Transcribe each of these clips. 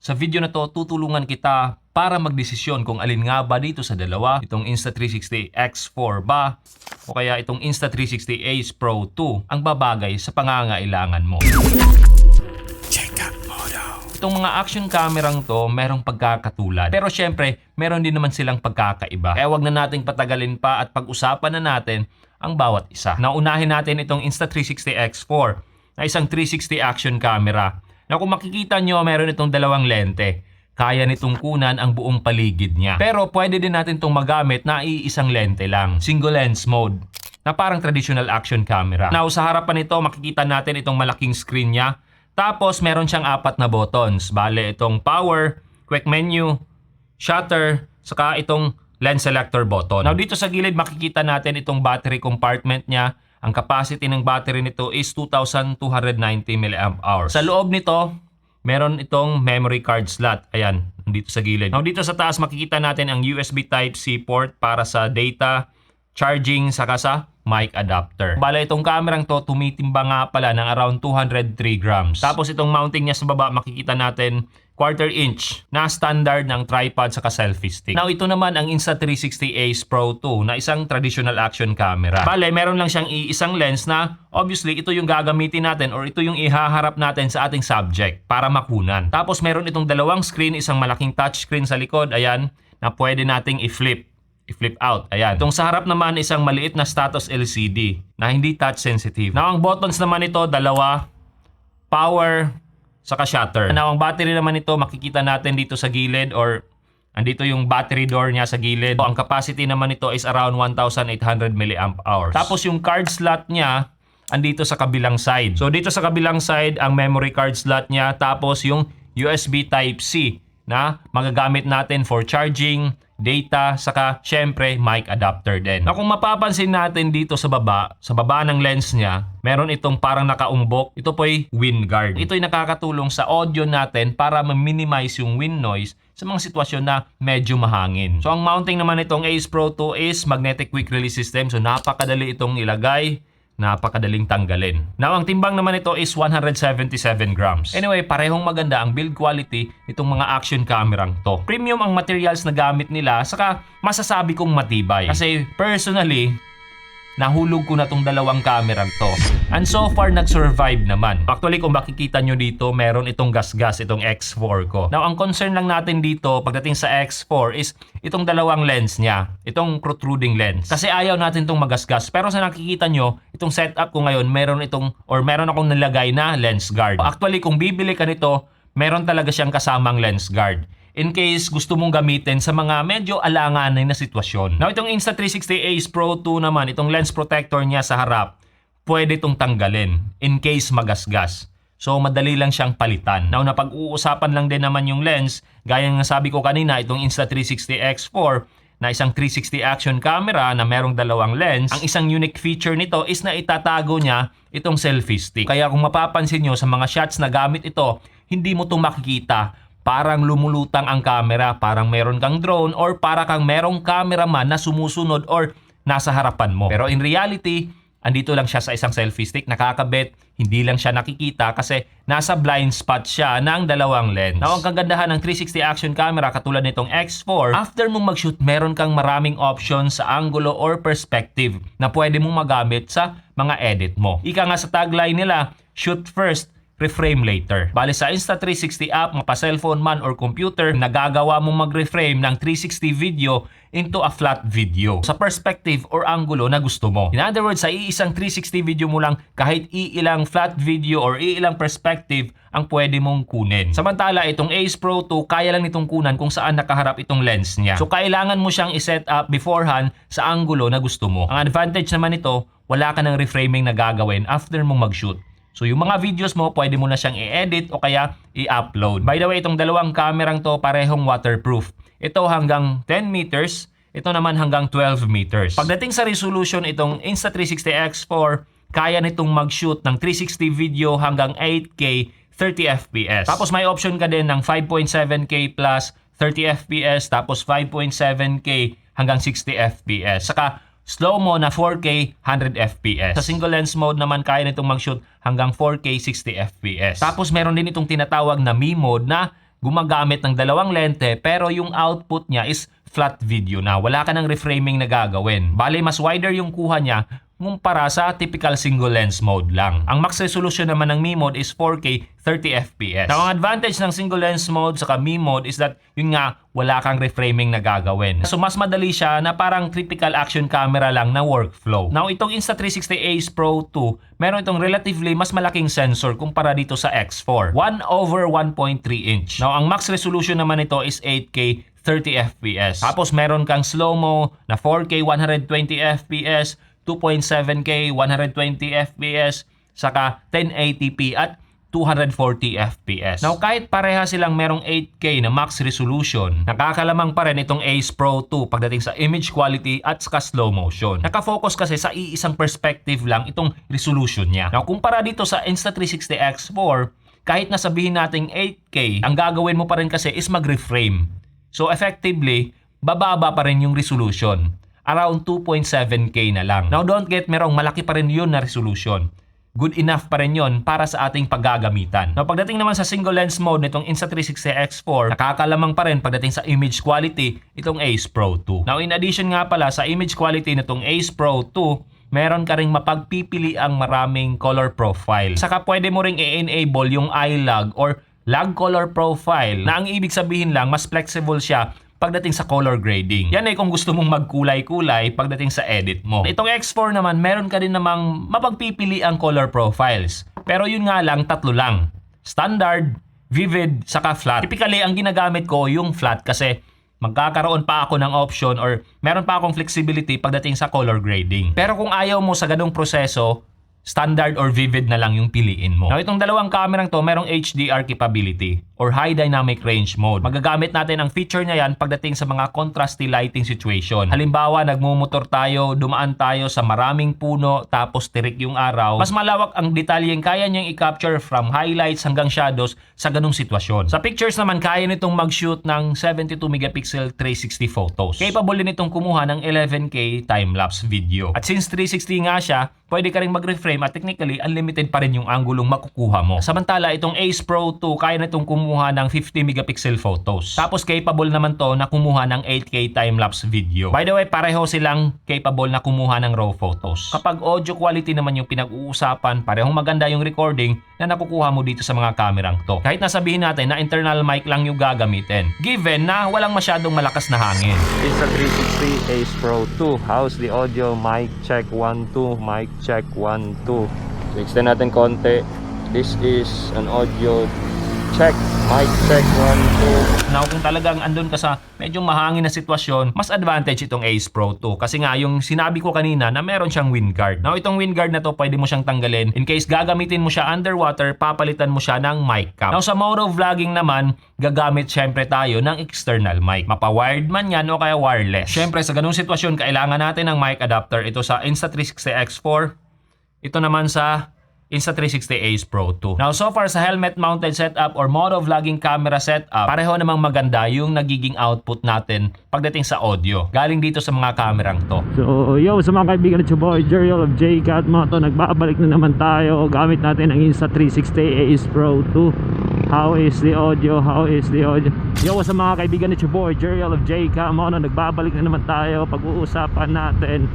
Sa video na to, tutulungan kita para magdesisyon kung alin nga ba dito sa dalawa, itong Insta360 X4 ba o kaya itong Insta360 Ace Pro 2 ang babagay sa pangangailangan mo. Itong mga action camerang to, merong pagkakatulad. Pero syempre, meron din naman silang pagkakaiba. Kaya wag na nating patagalin pa at pag-usapan na natin ang bawat isa. Naunahin natin itong Insta360 X4 na isang 360 action camera. Na kung makikita nyo, meron itong dalawang lente. Kaya nitong kunan ang buong paligid niya. Pero pwede din natin itong magamit na iisang lente lang. Single lens mode na parang traditional action camera. Now sa harapan nito, makikita natin itong malaking screen niya. Tapos meron siyang 4 na buttons. Bale itong power, quick menu, shutter, saka itong lens selector button. Now dito sa gilid makikita natin itong battery compartment niya. Ang capacity ng battery nito is 2,290 mAh. Sa loob nito, meron itong memory card slot. Ayan, dito sa gilid. Now dito sa taas makikita natin ang USB Type-C port para sa data, charging, saka sa mic adapter. Bala itong kamerang to tumitimba nga pala ng around 203 grams. Tapos itong mounting niya sa baba makikita natin 1/4 inch na standard ng tripod saka selfie stick. Now ito naman ang Insta360 Ace Pro 2 na isang traditional action camera. Bale, meron lang siyang isang lens na obviously ito yung gagamitin natin or ito yung ihaharap natin sa ating subject para makunan. Tapos meron itong dalawang screen, isang malaking touchscreen sa likod, ayan, na pwede nating i-flip out. Ayan. Itong sa harap naman isang maliit na status LCD na hindi touch sensitive. Now ang buttons naman ito, dalawa, power, saka shutter. Now ang battery naman ito makikita natin dito sa gilid or andito yung battery door niya sa gilid. So, ang capacity naman ito is around 1,800 mAh. Tapos yung card slot niya andito sa kabilang side. So dito sa kabilang side ang memory card slot niya, tapos yung USB Type-C na magagamit natin for charging, data, saka syempre mic adapter din. Na kung mapapansin natin dito sa baba ng lens niya, meron itong parang nakaumbok. Ito po ay wind guard. Ito ay nakakatulong sa audio natin para ma-minimize yung wind noise sa mga sitwasyon na medyo mahangin. So ang mounting naman itong Ace Pro 2 is magnetic quick release system. So napakadali itong ilagay, napakadaling tanggalin. Now, ang timbang naman ito is 177 grams. Anyway, parehong maganda ang build quality nitong mga action camerang to. Premium ang materials na gamit nila, saka masasabi kong matibay. Kasi personally, nahulog ko na tong dalawang camerang to. And so far, nag-survive naman. Actually, kung makikita nyo dito, meron itong gas-gas, itong X4 ko. Now, ang concern lang natin dito, pagdating sa X4, is itong dalawang lens niya. Itong protruding lens. Kasi ayaw natin itong magasgas. Pero sa nakikita nyo, itong setup ko ngayon, meron akong nilagay na lens guard. Actually, kung bibili ka nito, meron talaga siyang kasamang lens guard in case gusto mong gamitin sa mga medyo alanganin na sitwasyon. Now, itong Insta360 Ace Pro 2 naman, itong lens protector niya sa harap, pwede itong tanggalin in case magasgas. So, madali lang siyang palitan. Now, napag-uusapan lang din naman yung lens, gaya ng sabi ko kanina, itong Insta360 X4, na isang 360 action camera na merong dalawang lens. Ang isang unique feature nito is na itatago niya itong selfie stick. Kaya kung mapapansin nyo sa mga shots na gamit ito, hindi mo ito makikita. Parang lumulutang ang camera, parang meron kang drone or para kang merong cameraman na sumusunod or nasa harapan mo. Pero in reality, andito lang siya sa isang selfie stick, nakakabit, hindi lang siya nakikita kasi nasa blind spot siya ng dalawang lens. Now, ang kagandahan ng 360 action camera katulad nitong X4, after mong mag-shoot, meron kang maraming options sa angulo or perspective na pwede mong magamit sa mga edit mo. Ika nga sa tagline nila, shoot first, reframe later. Bali sa Insta360 app, mapa-cellphone man or computer, nagagawa mong mag-reframe ng 360 video into a flat video sa perspective or angulo na gusto mo. In other words, sa iisang 360 video mo lang, kahit iilang flat video or iilang perspective ang pwede mong kunin. Samantala, itong Ace Pro 2, kaya lang nitong kunan kung saan nakaharap itong lens niya. So, kailangan mo siyang i-set up beforehand sa angulo na gusto mo. Ang advantage naman ito, wala ka ng reframing na gagawin after mong mag-shoot. So yung mga videos mo, pwede mo na siyang i-edit o kaya i-upload. By the way, itong dalawang kamerang to parehong waterproof. Ito hanggang 10 meters, ito naman hanggang 12 meters. Pagdating sa resolution, itong Insta360 X4, kaya nitong mag-shoot ng 360 video hanggang 8K 30 FPS. Tapos may option ka din ng 5.7K plus 30 FPS, tapos 5.7K hanggang 60 FPS. Saka slow mo na 4K 100 FPS. Sa single lens mode naman, kaya nitong mag-shoot hanggang 4K 60 FPS. Tapos meron din itong tinatawag na Mi mode na gumagamit ng dalawang lente pero yung output niya is flat video na. Wala ka ng reframing na gagawin. Bale, mas wider yung kuha niya kumpara sa typical single lens mode lang. Ang max resolution naman ng Mi mode is 4K 30 FPS. Now, ang advantage ng single lens mode sa Mi mode is that yun nga, wala kang reframing na gagawin. So, mas madali siya na parang typical action camera lang na workflow. Now, itong Insta360 Ace Pro 2, meron itong relatively mas malaking sensor kumpara dito sa X4. 1/1.3 inch. Now, ang max resolution naman nito is 8K 30 FPS. Tapos, meron kang slow-mo na 4K 120 FPS, 2.7K 120 FPS, saka 1080p at 240 FPS. Now, kahit pareha silang merong 8K na max resolution, nakakalamang pa rin itong Ace Pro 2 pagdating sa image quality at saka slow motion. Nakafocus kasi sa iisang perspective lang itong resolution niya. Now, kumpara dito sa Insta360 X4, kahit nasabihin nating 8K, ang gagawin mo pa rin kasi is mag-reframe. So, effectively, bababa pa rin yung resolution. Around 2.7K na lang. Now, don't get me wrong, malaki pa rin yun na resolution. Good enough pa rin yun para sa ating paggagamitan. Now, pagdating naman sa single lens mode nitong Insta360 X4, nakakalamang pa rin pagdating sa image quality itong Ace Pro 2. Now, in addition nga pala sa image quality nitong Ace Pro 2, meron ka ring mapagpipili ang maraming color profile. Saka pwede mo ring i-enable yung iLog or log color profile na ang ibig sabihin lang, mas flexible siya pagdating sa color grading. Yan ay kung gusto mong magkulay-kulay pagdating sa edit mo. Itong X4 naman, meron ka din namang mapagpipili ang color profiles. Pero yun nga lang, tatlo lang. Standard, vivid, saka flat. Typically, ang ginagamit ko yung flat kasi magkakaroon pa ako ng option or meron pa akong flexibility pagdating sa color grading. Pero kung ayaw mo sa ganung proseso, standard or vivid na lang yung piliin mo. Now, itong dalawang kamerang to, merong HDR capability or high dynamic range mode. Magagamit natin ang feature niya yan pagdating sa mga contrasty lighting situation. Halimbawa, nagmumotor tayo, dumaan tayo sa maraming puno, tapos tirik yung araw. Mas malawak ang detalyeng kaya niyang i-capture from highlights hanggang shadows sa ganung sitwasyon. Sa pictures naman, kaya nitong mag-shoot ng 72 megapixel 360 photos. Capable din itong kumuha ng 11K time-lapse video. At since 360 nga siya, pwede ka rin mag-reframe at technically unlimited pa rin yung anggulong makukuha mo. Samantala, itong Ace Pro 2 kaya na itong kumuha ng 50 megapixel photos. Tapos capable naman to na kumuha ng 8K time-lapse video. By the way, pareho silang capable na kumuha ng raw photos. Kapag audio quality naman yung pinag-uusapan, parehong maganda yung recording na nakukuha mo dito sa mga kamerang to. Kahit nasabihin natin na internal mic lang yung gagamitin, given na walang masyadong malakas na hangin. Insta360 Ace Pro 2. How's the audio? Mic check 1 2. Mic check 1 2. So extend natin konti. This is an audio check. Mic check 1 2. Now, kung talagang andun ka sa medyo mahangin na sitwasyon, mas advantage itong Ace Pro 2. Kasi nga, yung sinabi ko kanina na meron siyang wind guard. Now, itong wind guard na to, pwede mo siyang tanggalin. In case gagamitin mo siya underwater, papalitan mo siya ng mic cap. Now, sa moto vlogging naman, gagamit syempre tayo ng external mic. Mapa-wired man yan o kaya wireless. Syempre, sa ganung sitwasyon, kailangan natin ng mic adapter. Ito sa Insta360 X4. Ito naman sa Insta360 Ace Pro 2. Now, so far sa helmet mounted setup or moto vlogging camera setup, pareho namang maganda yung nagiging output natin pagdating sa audio. Galing dito sa mga kamerang to. So, yo, sa mga kaibigan at your boy, Jerial of JCat Moto, nagbabalik na naman tayo. Gamit natin ang Insta360 Ace Pro 2. How is the audio? How is the audio? Yo, sa mga kaibigan at your boy, Jerial of JCat Moto, nagbabalik na naman tayo. Pag-uusapan natin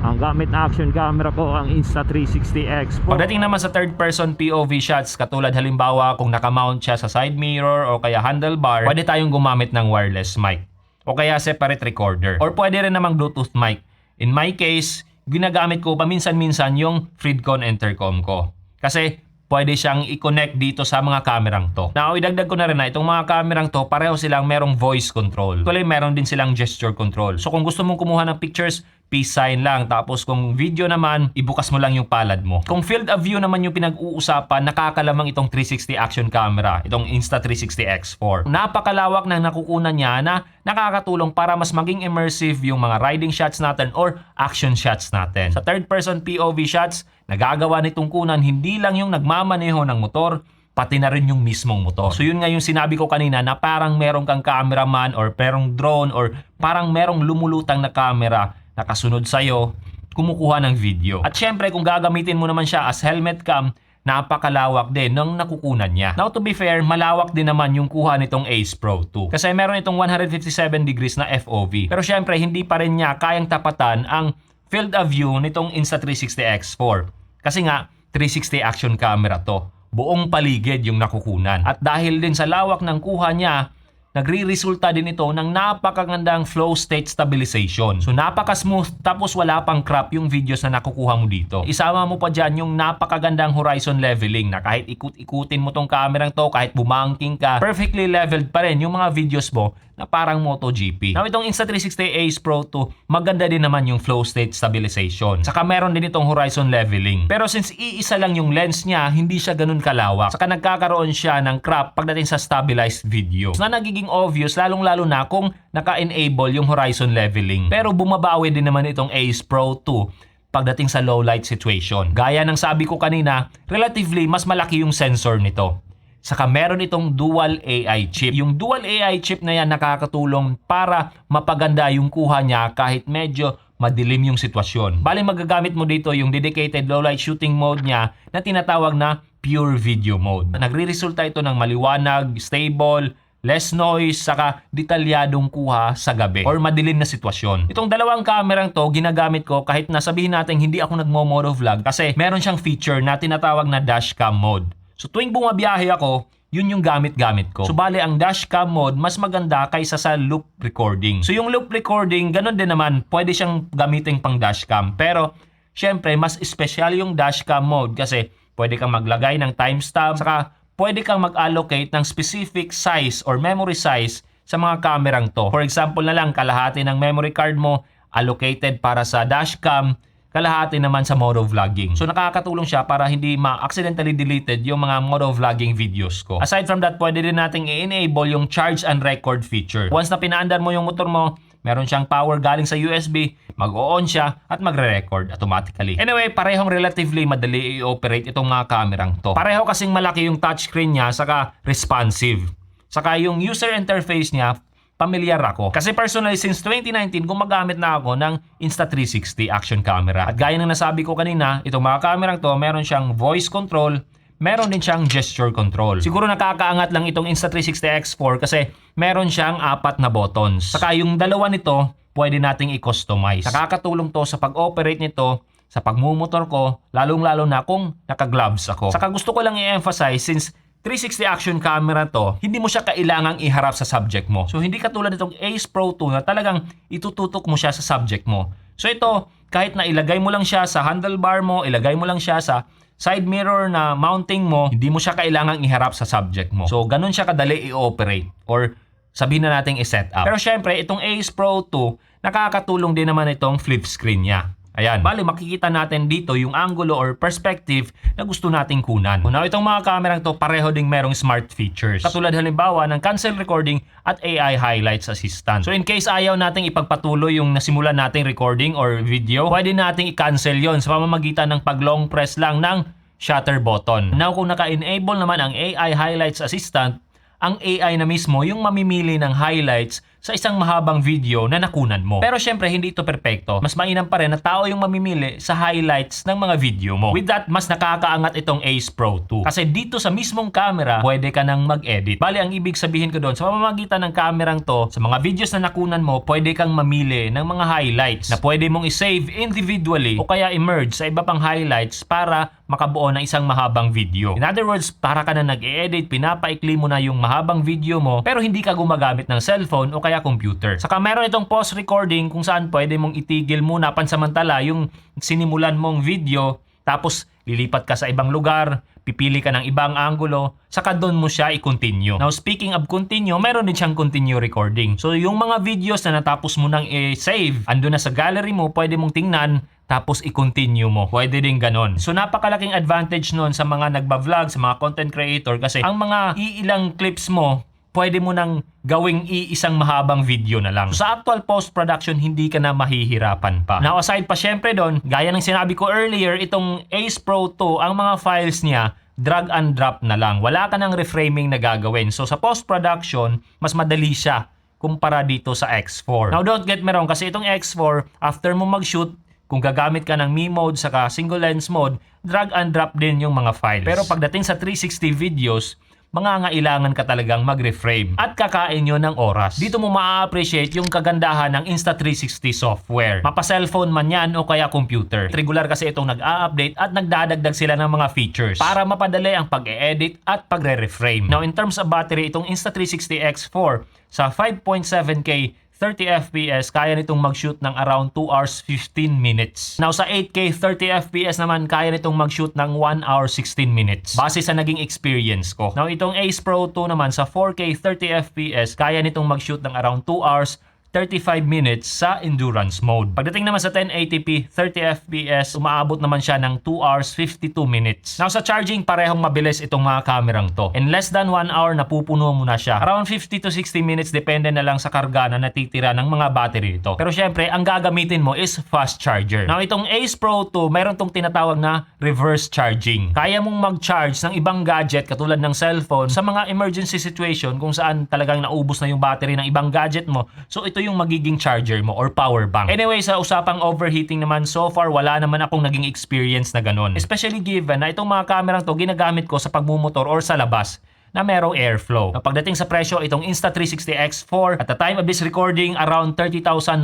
ang gamit na action camera ko, ang Insta360 X4. Pagdating naman sa third person POV shots, katulad halimbawa kung nakamount siya sa side mirror o kaya handlebar, pwede tayong gumamit ng wireless mic o kaya separate recorder or pwede rin namang Bluetooth mic. In my case, ginagamit ko paminsan-minsan yung Fridcon intercom ko kasi pwede siyang i-connect dito sa mga kamerang to. Now, idagdag ko na rin na itong mga kamerang to, pareho silang merong voice control. Actually, meron din silang gesture control. So, kung gusto mong kumuha ng pictures, peace sign lang. Tapos, kung video naman, ibukas mo lang yung palad mo. Kung field of view naman yung pinag-uusapan, nakakalamang itong 360 action camera, itong Insta360 X4. Napakalawak ng nakukunan niya na nakakatulong para mas maging immersive yung mga riding shots natin or action shots natin. Sa third person POV shots, nagagawa nitong kunan hindi lang yung nagmamaneho ng motor, pati na rin yung mismong motor. So yun nga yung sinabi ko kanina na parang merong kang cameraman or merong drone or parang merong lumulutang na camera na kasunod sa'yo, kumukuha ng video. At syempre kung gagamitin mo naman siya as helmet cam, napakalawak din ng nakukunan niya. Now to be fair, malawak din naman yung kuha nitong Ace Pro 2. Kasi meron itong 157 degrees na FOV. Pero syempre, hindi pa rin niya kayang tapatan ang field of view nitong Insta360 X4. Kasi nga, 360 action camera to. Buong paligid yung nakukunan. At dahil din sa lawak ng kuha niya, nagre-resulta din ito ng napakagandang flow state stabilization. So napaka-smooth tapos wala pang crop yung videos na nakukuha mo dito. Isama mo pa dyan yung napakagandang horizon leveling na kahit ikut-ikutin mo tong kamerang to, kahit bumangking ka, perfectly leveled pa rin yung mga videos mo na parang MotoGP. Now itong Insta360 Ace Pro 2, maganda din naman yung flow state stabilization. Saka meron din itong horizon leveling. Pero since iisa lang yung lens niya, hindi siya ganun kalawak. Saka nagkakaroon siya ng crop pagdating sa stabilized video. So na nagiging obvious lalong-lalo na kung naka-enable yung horizon leveling. Pero bumabawi din naman itong Ace Pro 2 pagdating sa low light situation. Gaya ng sabi ko kanina, relatively mas malaki yung sensor nito. Saka meron itong dual AI chip. Yung dual AI chip na yan nakakatulong para mapaganda yung kuha niya kahit medyo madilim yung sitwasyon. Bali magagamit mo dito yung dedicated low light shooting mode niya na tinatawag na pure video mode. Nagre-resulta ito ng maliwanag, stable, less noise, saka detalyadong kuha sa gabi or madilim na sitwasyon. Itong dalawang kamerang to, ginagamit ko kahit nasabihin natin hindi ako nagmo-motovlog kasi meron siyang feature na tinatawag na dashcam mode. So tuwing bumabiyahe ako, yun yung gamit-gamit ko. So bale, ang dashcam mode mas maganda kaysa sa loop recording. So yung loop recording, ganun din naman, pwede siyang gamitin pang dashcam. Pero syempre, mas espesyal yung dashcam mode kasi pwede kang maglagay ng timestamp, saka pwede kang mag-allocate ng specific size or memory size sa mga kamerang to. For example na lang, kalahati ng memory card mo allocated para sa dashcam, kalahati naman sa motovlogging. So nakakatulong siya para hindi ma-accidentally deleted yung mga motovlogging videos ko. Aside from that, pwede din nating i-enable yung charge and record feature. Once na pinaandar mo yung motor mo, meron siyang power galing sa USB, mag-o-on siya at magre-record automatically. Anyway, parehong relatively madali i-operate itong mga kamerang to. Pareho kasing malaki yung touchscreen niya, saka responsive. Saka yung user interface niya, pamilyar ako. Kasi personally, since 2019, gumagamit na ako ng Insta360 action camera. At gaya ng nasabi ko kanina, itong mga kamerang to, meron siyang voice control, meron din siyang gesture control. Siguro nakakaangat lang itong Insta360 X4 kasi meron siyang 4 na buttons. Saka yung dalawa nito, pwede nating i-customize. Nakakatulong to sa pag-operate nito sa pagmumotor ko, lalong-lalo na kung naka-gloves ako. Saka gusto ko lang i-emphasize, since 360 action camera to, hindi mo siya kailangang iharap sa subject mo. So hindi katulad nitong Ace Pro 2 na talagang itututok mo siya sa subject mo. So ito, kahit na ilagay mo lang siya sa handlebar mo, ilagay mo lang siya sa side mirror na mounting mo, hindi mo siya kailangang iharap sa subject mo. So ganun siya kadali i-operate or sabihin na natin i-set up. Pero syempre, itong Ace Pro 2, nakakatulong din naman itong flip screen niya. Ayan, bali makikita natin dito yung angulo or perspective na gusto nating kunan. Now, itong mga kamerang to pareho ding merong smart features. Katulad halimbawa ng cancel recording at AI highlights assistant. So in case ayaw nating ipagpatuloy yung nasimulan nating recording or video, pwede nating i-cancel yon sa pamamagitan ng pag-long press lang ng shutter button. Now, kung naka-enable naman ang AI highlights assistant, ang AI na mismo yung mamimili ng highlights sa isang mahabang video na nakunan mo. Pero syempre, hindi ito perpekto. Mas mainam pa rin na tao yung mamimili sa highlights ng mga video mo. With that, mas nakakaangat itong Ace Pro 2. Kasi dito sa mismong camera, pwede ka nang mag-edit. Bali, ang ibig sabihin ko doon, sa pamamagitan ng kamerang to, sa mga videos na nakunan mo, pwede kang mamili ng mga highlights na pwede mong i-save individually o kaya i-merge sa iba pang highlights para makabuo ng isang mahabang video. In other words, para ka na nag-edit, pinapaikli mo na yung mahabang video mo, pero hindi ka gumagamit ng cellphone o kaya computer. Saka meron itong pause recording kung saan pwede mong itigil muna pansamantala yung sinimulan mong video, tapos lilipat ka sa ibang lugar, pipili ka ng ibang angulo, saka doon mo siya i-continue. Now, speaking of continue, meron din siyang continue recording. So, yung mga videos na natapos mo nang i-save, ando na sa gallery mo, pwede mong tingnan, tapos i-continue mo. Pwede din ganon. So, napakalaking advantage nun sa mga nagba-vlog, sa mga content creator, kasi ang mga iilang clips mo, pwede mo nang gawing iisang mahabang video na lang. So, sa actual post-production, hindi ka na mahihirapan pa. Now, aside pa syempre doon, gaya ng sinabi ko earlier, itong Ace Pro 2, ang mga files niya, drag and drop na lang. Wala ka ng reframing na gagawin. So, sa post-production, mas madali siya kumpara dito sa X4. Now, don't get me wrong, kasi itong X4, after mo mag-shoot, Kung gagamit ka ng Me mode saka single lens mode, drag and drop din yung mga files. Pero pagdating sa 360 videos, mangangailangan ka talagang mag-reframe at kakain yun ng oras. Dito mo ma-appreciate yung kagandahan ng Insta360 software. Mapa cellphone man yan o kaya computer. Regular kasi itong nag-a-update at nagdadagdag sila ng mga features para mapadali ang pag-e-edit at pagre-reframe. Now in terms of battery, itong Insta360 X4 sa 5.7K 30 FPS, kaya nitong mag-shoot ng around 2 hours 15 minutes. Now sa 8K 30 FPS naman, kaya nitong mag-shoot ng 1 hour 16 minutes. Base sa naging experience ko. Now itong Ace Pro 2 naman sa 4K 30 FPS, kaya nitong mag-shoot ng around 2 hours 35 minutes sa endurance mode. Pagdating naman sa 1080p 30 FPS, umaabot naman siya ng 2 hours 52 minutes. Now sa charging, parehong mabilis itong mga kamerang to. In less than 1 hour, napupuno mo na siya. Around 50 to 60 minutes, depende na lang sa karga na natitira ng mga battery nito. Pero syempre, ang gagamitin mo is fast charger. Now itong Ace Pro 2, mayroon tong tinatawag na reverse charging. Kaya mong mag-charge ng ibang gadget katulad ng cellphone sa mga emergency situation kung saan talagang naubos na yung battery ng ibang gadget mo. So ito yung magiging charger mo or power bank. Anyway, sa usapang overheating naman, so far wala naman akong naging experience na ganun. Especially given na itong mga kamerang to ginagamit ko sa pagmumotor or sa labas na merong airflow. Na pagdating sa presyo, itong Insta360 X4 at the time of this recording, around 30,990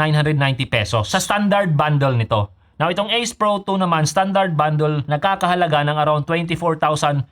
pesos sa standard bundle nito. Now itong Ace Pro 2 naman, standard bundle, nagkakahalaga ng around 24,590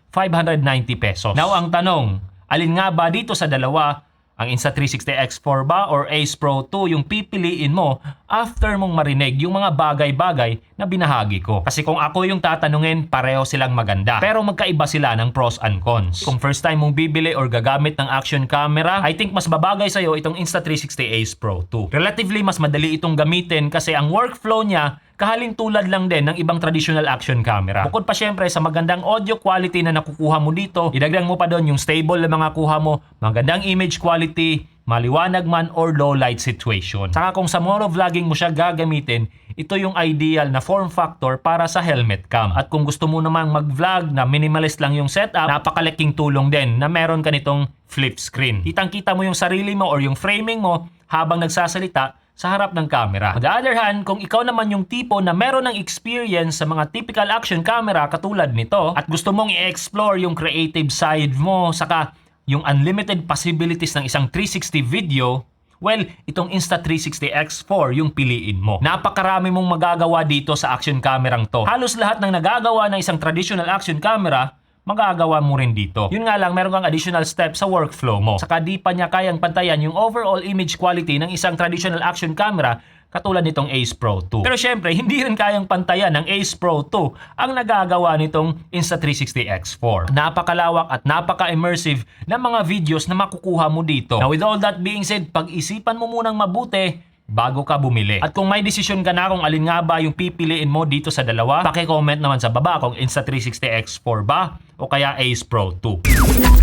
pesos. Now ang tanong, alin nga ba dito sa dalawa, ang Insta360 X4 ba or Ace Pro 2 yung pipiliin mo after mong marinig yung mga bagay-bagay na binahagi ko? Kasi kung ako yung tatanungin, pareho silang maganda. Pero magkaiba sila ng pros and cons. Kung first time mong bibili or gagamit ng action camera, I think mas babagay sa'yo itong Insta360 Ace Pro 2. Relatively mas madali itong gamitin kasi ang workflow niya kahalin tulad lang din ng ibang traditional action camera. Bukod pa syempre sa magandang audio quality na nakukuha mo dito, idagdag mo pa doon yung stable na mga kuha mo, magandang image quality, maliwanag man or low light situation. Saka kung sa motovlogging mo siya gagamitin, ito yung ideal na form factor para sa helmet cam. At kung gusto mo namang mag-vlog na minimalist lang yung setup, napakalaking tulong din na meron ka nitong flip screen. Kitang-kita mo yung sarili mo or yung framing mo habang nagsasalita sa harap ng camera. On the other hand, kung ikaw naman yung tipo na meron ng experience sa mga typical action camera katulad nito at gusto mong i-explore yung creative side mo saka yung unlimited possibilities ng isang 360 video, well, itong Insta360 X4 yung piliin mo. Napakarami mong magagawa dito sa action camerang to. Halos lahat ng nagagawa ng isang traditional action camera, magagawa mo rin dito. Yun nga lang, meron kang additional step sa workflow mo. Saka di pa niya kayang pantayan yung overall image quality ng isang traditional action camera katulad nitong Ace Pro 2. Pero syempre, hindi rin kayang pantayan ng Ace Pro 2 ang nagagawa nitong Insta360 X4. Napakalawak at napaka-immersive na mga videos na makukuha mo dito. Now with all that being said, pag-isipan mo munang mabuti bago ka bumili. At kung may desisyon ka na kung alin nga ba yung pipiliin mo dito sa dalawa, paki-comment naman sa baba kung Insta360 X4 ba o kaya Ace Pro 2.